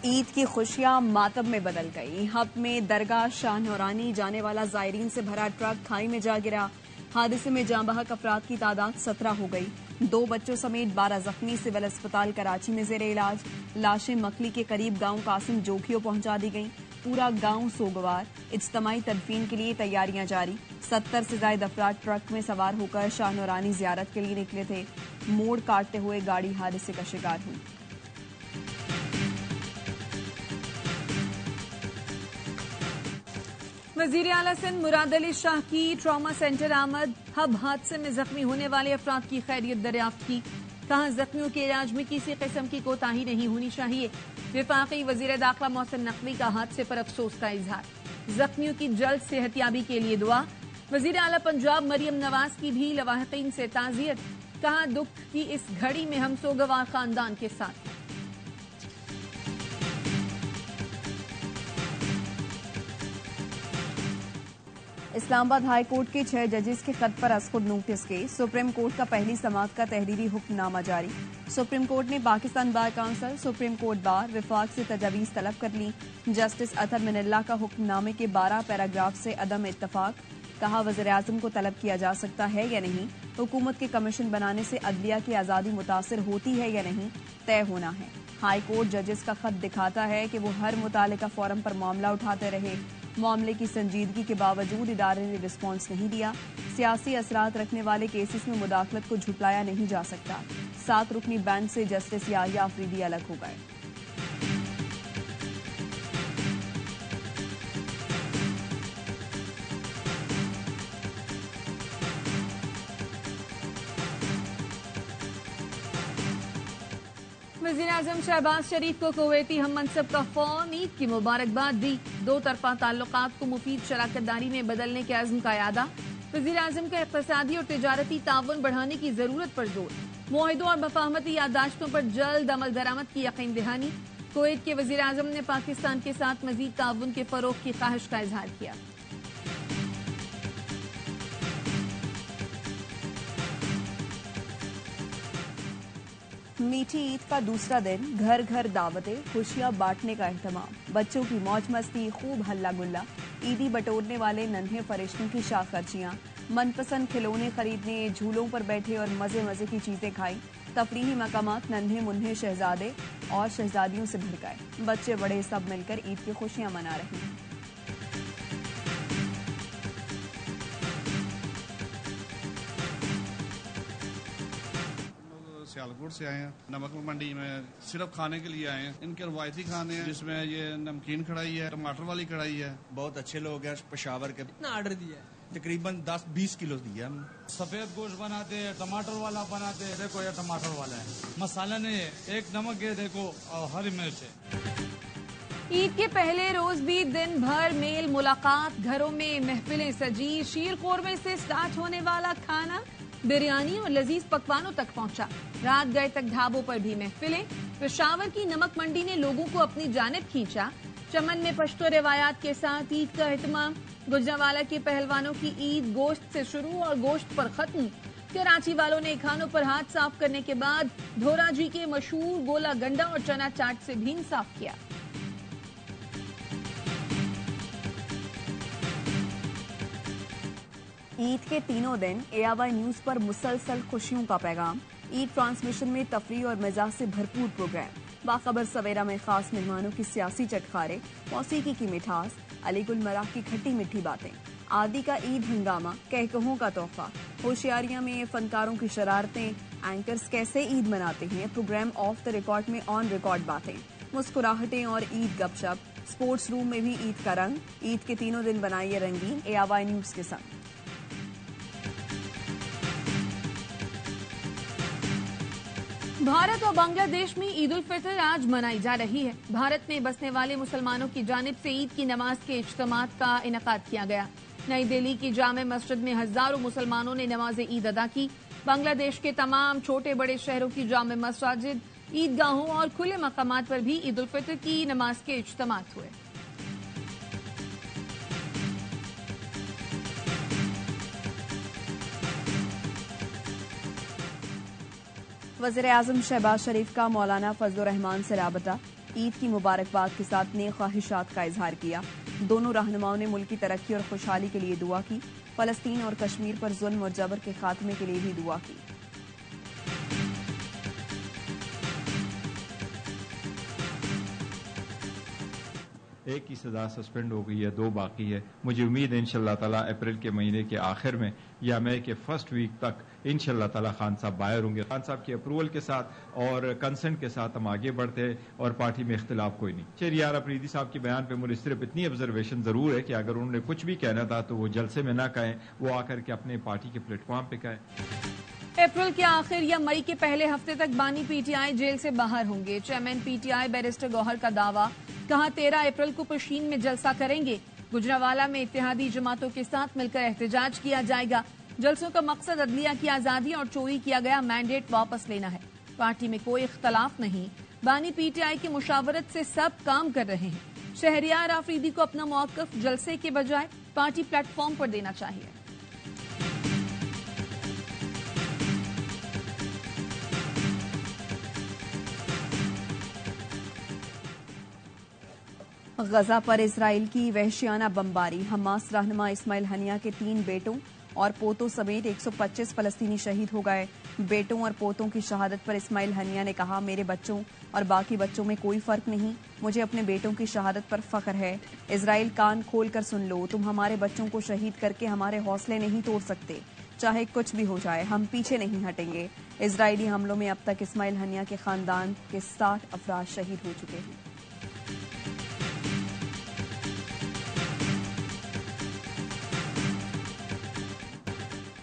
عید کی خوشیاں ماتم میں بدل گئی. حب میں درگاہ شاہ نورانی جانے والا زائرین سے بھرا ٹرک کھائی میں جا گرا. حادثے میں جاں بحق افراد کی تعداد 17 ہو گئی. 2 بچوں سمیت 12 زخمی سول اسپتال کراچی میں زیر علاج. لاشیں مکلی کے قریب گاؤں قاسم جوکھیوں پہنچا دی گئیں. پورا گاؤں سوگوار. اجتماعی تدفین کے لیے تیاریاں جاری. 70 سے زائد افراد ٹرک میں سوار ہو کر شاہ نورانی زیارت کے لیے نکلے تھے. موڑ کاٹتے ہوئے گاڑی حادثے کا شکار ہوئی. وزیر اعلی سندھ مراد علی شاہ کی ٹراما سینٹر آمد. حب حادثے میں زخمی ہونے والے افراد کی خیریت دریافت کی. کہاں زخمیوں کے علاج میں کسی قسم کی کوتاہی نہیں ہونی چاہیے. وفاقی وزیر داخلہ محسن نقوی کا حادثے پر افسوس کا اظہار. زخمیوں کی جلد صحتیابی کے لیے دعا. وزیر اعلی پنجاب مریم نواز کی بھی لواحقین سے تعزیت. کہاں دکھ کی اس گھڑی میں ہم سوگوار خاندان کے ساتھ. اسلام آباد ہائی کورٹ کے 6 ججز کے خط پر از خود نوٹس کے. سپریم کورٹ کا پہلی سماعت کا تحریری حکم نامہ جاری. سپریم کورٹ نے Pakistan bar council, supreme court bar, وفاق سے تجاویز طلب کر لی. جسٹس اطہر من اللہ کا حکم نامے کے 12 پیراگراف سے عدم اتفاق. کہا وزیر اعظم کو طلب کیا جا سکتا ہے یا نہیں. حکومت کے کمیشن بنانے سے عدلیہ کی آزادی متاثر ہوتی ہے یا نہیں طے ہونا ہے. ہائی کورٹ ججز کا خط دکھاتا ہے کہ وہ ہر متعلقہ فورم پر معاملہ اٹھاتے رہے. معاملے کی سنجیدگی کے باوجود ادارے نے رسپانس نہیں دیا. سیاسی اثرات رکھنے والے کیسز میں مداخلت کو جھٹلایا نہیں جا سکتا. 7 رکنی بینچ سے جسٹس یحییٰ آفریدی الگ ہو گئے. وزیر اعظم شہباز شریف کو کویتی ہم منصب کا فون. عید کی مبارکباد دی. 2 طرفہ تعلقات کو مفید شراکت داری میں بدلنے کے عزم کا اعادہ. وزیر اعظم کا اقتصادی اور تجارتی تعاون بڑھانے کی ضرورت پر زور. معاہدوں اور مفاہمتی یادداشتوں پر جلد عمل درآمد کی یقین دہانی. کویت کے وزیر اعظم نے پاکستان کے ساتھ مزید تعاون کے فروغ کی خواہش کا اظہار کیا. میٹھی عید کا دوسرا دن گھر گھر دعوتیں، خوشیاں بانٹنے کا اہتمام. بچوں کی موج مستی، خوب ہلا گلا. عیدی بٹورنے والے ننھے فرشتوں کی شاخ خرچیاں. من پسند کھلونے خریدنے، جھولوں پر بیٹھے اور مزے مزے کی چیزیں کھائیں. تفریحی مقامات ننھے منھے شہزادے اور شہزادیوں سے بھر گئے. بچے بڑے سب مل کر عید کی خوشیاں منا رہے ہیں. سیالکوٹ سے آئے ہیں. نمک منڈی میں صرف کھانے کے لیے آئے ہیں. ان کے روایتی کھانے ہیں جس میں یہ نمکین کڑھائی ہے، ٹماٹر والی کڑھائی ہے. بہت اچھے لوگ ہیں پشاور کے. کتنا آرڈر دیا ہے؟ تقریباً 10-20 کلو دیا ہم. سفید گوشت بناتے ہیں، ٹماٹر والا بناتے ہیں. دیکھو یہ ٹماٹر والا ہے، مسالہ نہیں ہے، ایک نمک ہے دیکھو اور ہری مرچ ہے. عید کے پہلے روز بھی دن بھر میل ملاقات، گھروں میں محفلیں سجی. شیر قورمے سے سٹارٹ ہونے والا کھانا بریانی اور لذیذ پکوانوں تک پہنچا. رات گئے تک ڈھابوں پر بھی محفلیں. پشاور کی نمک منڈی نے لوگوں کو اپنی جانب کھینچا. چمن میں پشتو روایات کے ساتھ عید کا اہتمام. گجرانوالہ کے پہلوانوں کی عید گوشت سے شروع اور گوشت پر ختم. کراچی والوں نے کھانوں پر ہاتھ صاف کرنے کے بعد دھورا جی کے مشہور گولا گنڈا اور چنا چاٹ سے بھی انصاف کیا. عید کے تینوں دن ARY نیوز پر مسلسل خوشیوں کا پیغام. عید ٹرانسمیشن میں تفریح اور مزاح سے بھرپور پروگرام. باخبر سویرا میں خاص مہمانوں کی سیاسی چٹخارے، موسیقی کی مٹھاس، علی گل مراح کی کھٹی میٹھی باتیں. عادی کا عید ہنگامہ، کہکہوں کا تحفہ. ہوشیاریاں میں فنکاروں کی شرارتیں. اینکرز کیسے عید مناتے ہیں، پروگرام آف دا ریکارڈ میں آن ریکارڈ باتیں. مسکراہٹیں اور عید گپ شپ. سپورٹس روم میں بھی عید کا رنگ. عید کے تینوں دن بنائیے رنگین ARY نیوز کے ساتھ. بھارت اور بنگلہ دیش میں عید الفطر آج منائی جا رہی ہے. بھارت میں بسنے والے مسلمانوں کی جانب سے عید کی نماز کے اجتماعات کا انعقاد کیا گیا. نئی دہلی کی جامع مسجد میں ہزاروں مسلمانوں نے نماز عید ادا کی. بنگلہ دیش کے تمام چھوٹے بڑے شہروں کی جامع مساجد، عیدگاہوں اور کھلے مقامات پر بھی عید الفطر کی نماز کے اجتماعات ہوئے. وزیر اعظم شہباز شریف کا مولانا فضل الرحمان سے رابطہ. عید کی مبارکباد کے ساتھ نیک خواہشات کا اظہار کیا۔ دونوں رہنماؤں نے ملک کی ترقی اور خوشحالی کے لیے دعا کی۔ فلسطین اور کشمیر پر ظلم اور جبر کے خاتمے کے لیے بھی دعا کی۔ ایک کی سزا سسپینڈ ہو گئی ہے، 2 باقی ہے۔ مجھے امید ہے انشاءاللہ تعالیٰ اپریل کے مہینے کے آخر میں یا مئی کے فرسٹ ویک تک انشاءاللہ تعالیٰ خان صاحب باہر ہوں گے۔ خان صاحب کے اپروول کے ساتھ اور کنسنٹ کے ساتھ ہم آگے بڑھتے ہیں اور پارٹی میں اختلاف کوئی نہیں۔ شہریار افریدی صاحب کے بیان پہ مجھے صرف اتنی آبزرویشن ضرور ہے کہ اگر انہوں نے کچھ بھی کہنا تھا تو وہ جلسے میں نہ کہیں، وہ آ کر کے اپنے پارٹی کے پلیٹ فارم پہ کہیں۔ اپریل کے آخر یا مئی کے پہلے ہفتے تک بانی پی ٹی آئی جیل سے باہر ہوں گے۔ Chairman P T I barrister Gohar کا دعویٰ، کہا 13 اپریل کو پشین میں جلسہ کریں گے۔ گجرانوالہ میں اتحادی جماعتوں کے ساتھ مل کر احتجاج کیا جائے گا۔ جلسوں کا مقصد عدلیہ کی آزادی اور چوری کیا گیا مینڈیٹ واپس لینا ہے۔ پارٹی میں کوئی اختلاف نہیں، بانی پی ٹی آئی کی مشاورت سے سب کام کر رہے ہیں۔ شہریار آفریدی کو اپنا موقف جلسے کے بجائے پارٹی پلیٹ فارم پر دینا چاہیے۔ غزہ پر اسرائیل کی وحشیانہ بمباری، حماس رہنما اسماعیل ہنیہ کے 3 بیٹوں اور پوتوں سمیت 125 فلسطینی شہید ہو گئے۔ بیٹوں اور پوتوں کی شہادت پر اسماعیل ہنیہ نے کہا، میرے بچوں اور باقی بچوں میں کوئی فرق نہیں، مجھے اپنے بیٹوں کی شہادت پر فخر ہے۔ اسرائیل کان کھول کر سن لو، تم ہمارے بچوں کو شہید کر کے ہمارے حوصلے نہیں توڑ سکتے، چاہے کچھ بھی ہو جائے ہم پیچھے نہیں ہٹیں گے۔ اسرائیلی حملوں میں اب تک اسماعیل ہنیہ کے خاندان کے 60 افراد شہید ہو چکے ہیں۔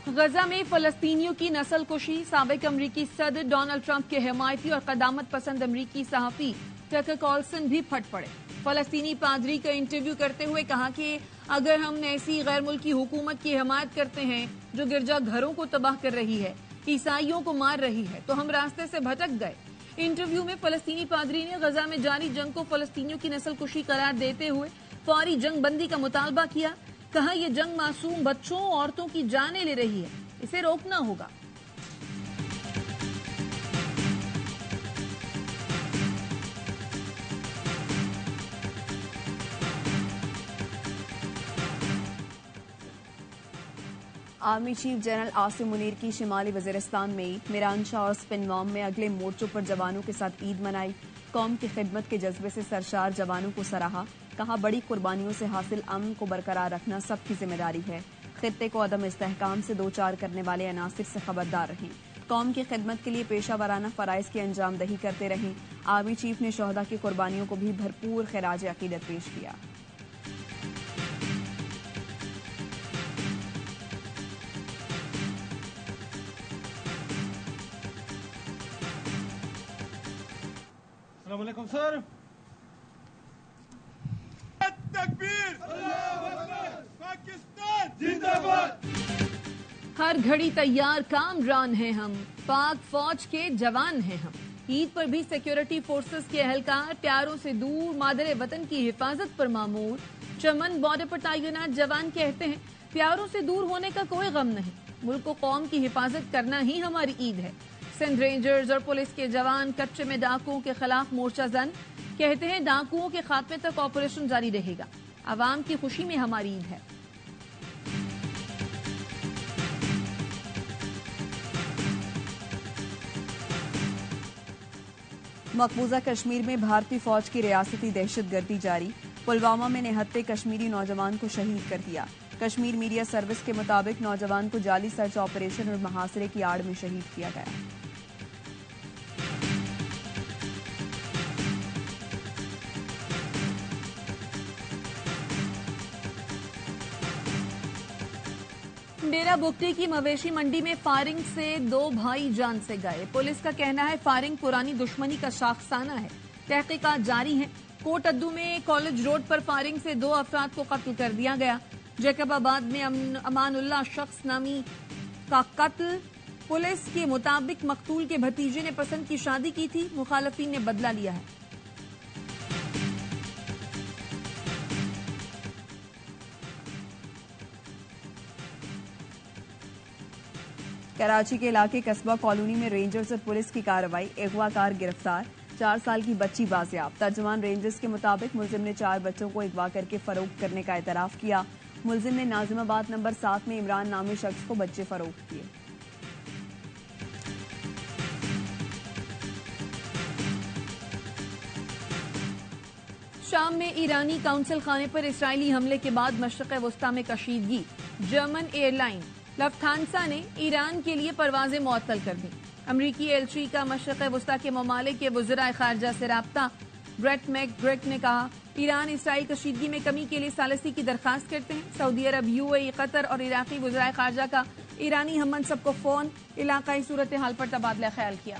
غزہ میں فلسطینیوں کی نسل کشی، سابق امریکی صدر ڈونلڈ ٹرمپ کے حمایتی اور قدامت پسند امریکی صحافی ٹکر کارلسن بھی پھٹ پڑے۔ فلسطینی پادری کا انٹرویو کرتے ہوئے کہا کہ اگر ہم ایسی غیر ملکی حکومت کی حمایت کرتے ہیں جو گرجا گھروں کو تباہ کر رہی ہے، عیسائیوں کو مار رہی ہے، تو ہم راستے سے بھٹک گئے۔ انٹرویو میں فلسطینی پادری نے غزہ میں جاری جنگ کو فلسطینیوں کی نسل کشی قرار دیتے ہوئے فوری جنگ بندی کا مطالبہ کیا۔ کہا یہ جنگ معصوم بچوں اور عورتوں کی جانیں لے رہی ہے، اسے روکنا ہوگا۔ Army chief general Asim Munir کی شمالی وزیرستان میں عید، میرانشاہ اور سپنوام میں اگلے مورچوں پر جوانوں کے ساتھ عید منائی۔ قوم کی خدمت کے جذبے سے سرشار جوانوں کو سراہا۔ کہا بڑی قربانیوں سے حاصل امن کو برقرار رکھنا سب کی ذمہ داری ہے۔ خطے کو عدم استحکام سے دوچار کرنے والے عناصر سے خبردار رہیں۔ قوم کی خدمت کے لیے پیشہ ورانہ فرائض کی انجام دہی کرتے رہیں۔ آرمی چیف نے شہداء کی قربانیوں کو بھی بھرپور خراج عقیدت پیش کیا۔ السلام علیکم سر۔ ہر گھڑی تیار کامران ہیں ہم، پاک فوج کے جوان ہیں ہم۔ عید پر بھی سیکیورٹی فورسز کے اہلکار پیاروں سے دور، مادر وطن کی حفاظت پر مامور۔ چمن بارڈر پر تعینات جوان کہتے ہیں پیاروں سے دور ہونے کا کوئی غم نہیں، ملک و قوم کی حفاظت کرنا ہی ہماری عید ہے۔ سندھ رینجرز اور پولیس کے جوان کچے میں ڈاکوؤں کے خلاف مورچہ زن، کہتے ہیں ڈاکوؤں کے خاتمے تک آپریشن جاری رہے گا، عوام کی خوشی میں ہماری عید ہے۔ مقبوضہ کشمیر میں بھارتی فوج کی ریاستی دہشت گردی جاری، پلوامہ میں نہتے کشمیری نوجوان کو شہید کر دیا۔ کشمیر میڈیا سروس کے مطابق نوجوان کو جعلی سرچ آپریشن اور محاصرے کی آڑ میں شہید کیا گیا۔ ڈیرہ بگٹی کی مویشی منڈی میں فائرنگ سے 2 بھائی جان سے گئے۔ پولیس کا کہنا ہے فائرنگ پرانی دشمنی کا شاخسانہ ہے، تحقیقات جاری ہیں۔ کوٹ ادو میں کالج روڈ پر فائرنگ سے 2 افراد کو قتل کر دیا گیا۔ جیکب آباد میں امان اللہ شخص نامی کا قتل، پولیس کے مطابق مقتول کے بھتیجے نے پسند کی شادی کی تھی، مخالفین نے بدلہ لیا ہے۔ کراچی کے علاقے قصبہ کالونی میں رینجرز اور پولیس کی کارروائی، اغوا کار گرفتار۔ 4 سال کی بچی بازیاب. ترجمان رینجرز کے مطابق ملزم نے 4 بچوں کو اغوا کر کے فروخت کرنے کا اعتراف کیا. ملزم نے ناظم آباد نمبر 7 میں عمران نامی شخص کو بچے فروخت کیے. شام میں ایرانی کونسل خانے پر اسرائیلی حملے کے بعد مشرق وسطی میں کشیدگی. جرمن ایئر لائن لفٹھانسا نے ایران کے لیے پروازیں معطل کر دیں. امریکی ایلچی کا مشرق وسطی کے ممالک کے وزراء خارجہ سے رابطہ. بریٹ میک گریک نے کہا ایران اسرائیل کشیدگی میں کمی کے لیے ثالثی کی درخواست کرتے ہیں. سعودی عرب، UAE، قطر اور عراقی وزراء خارجہ کا ایرانی ہم منصب کو فون علاقائی صورتحال پر تبادلہ خیال کیا.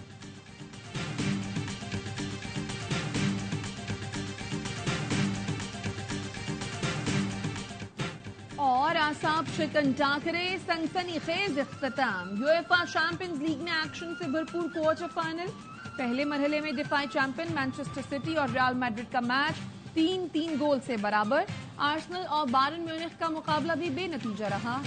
اور اعصاب شکن ٹاکرے، سنسنی خیز اختتام. یویفا چیمپئنز لیگ میں ایکشن سے بھرپور کوارٹر فائنل. پہلے مرحلے میں دفاعی چیمپئن مانچسٹر سٹی اور ریال میڈرڈ کا میچ 3-3 گول سے برابر. آرسنل اور بائرن میونخ کا مقابلہ بھی بے نتیجہ رہا.